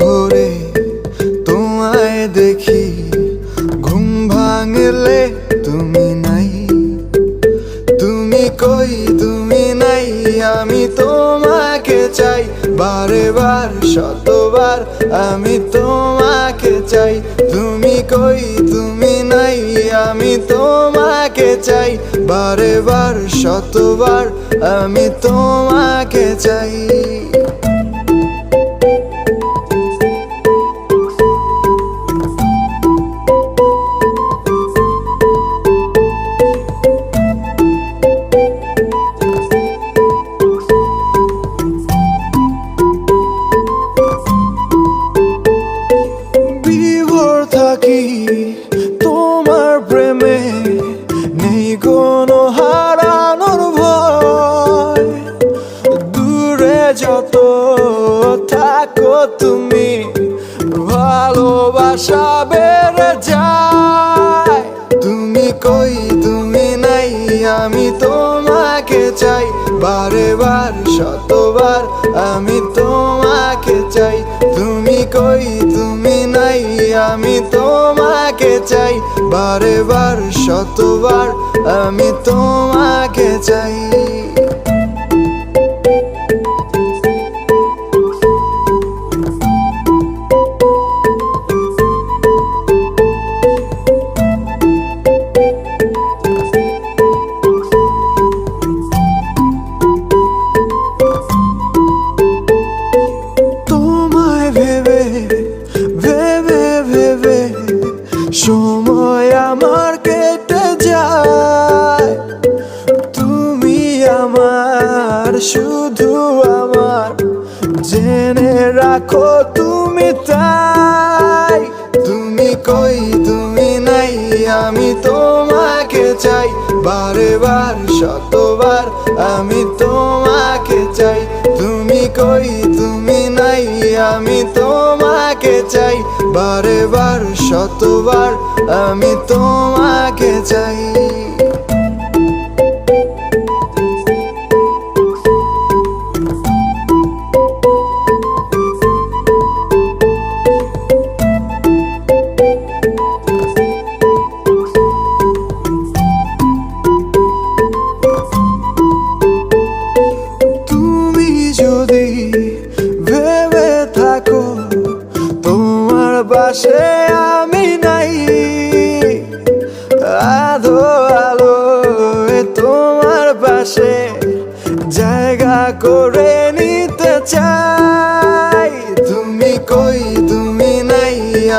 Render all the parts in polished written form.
ঘোরে তোমায় দেখি, ঘুম ভাঙলে তুমি নাই। তুমি কই তুমি নাই, আমি তোমাকে চাই বারে বার শতবার, আমি তোমাকে চাই। তুমি কই তুমি নাই, আমি তোমাকে চাই বারে বার শতবার, আমি তোমাকে চাই। থাকি তোমার প্রেমে, নেই কোনো হারানোর ভয়। দূরে যত থাকো তুমি, ভালোবাসা বেড়ে যায়। তুমি কই তুমি নাই, আমি তোমাকে চাই বারে বার শতবার, আমি তোমাকে চাই। তুমি কই তুমি নাই, আমি তোমাকে চাই বারে বার শতবার, আমি তোমাকে চাই। সময় আমার কেটে যায়, তুমি আমার শুধু আমার, জেনে রাখো তুমি তাই। তুমি কই তুমি নাই, আমি তোমাকে চাই বারে বার শতবার, আমি তোমাকে চাই। তুমি কই তুমি নাই, আমি তোমাকে চাই বারে বার শতবার, আমি তোমাকে চাই। তুমি যদি ভেবে থাকো তোমার পাশে আমি নাই, আধো আলো তোমার পাশে জায়গা করে নিতে চাই। তুমি কই তুমি নাই,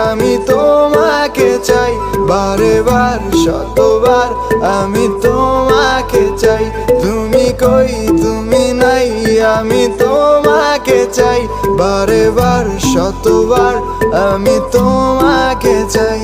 আমি তোমাকে চাই বারে বার শতবার, আমি তোমাকে চাই। তুমি কই তুমি নাই, আমি তোমাকে চাই বারে বার শতবার, আমি তোমাকে চাই।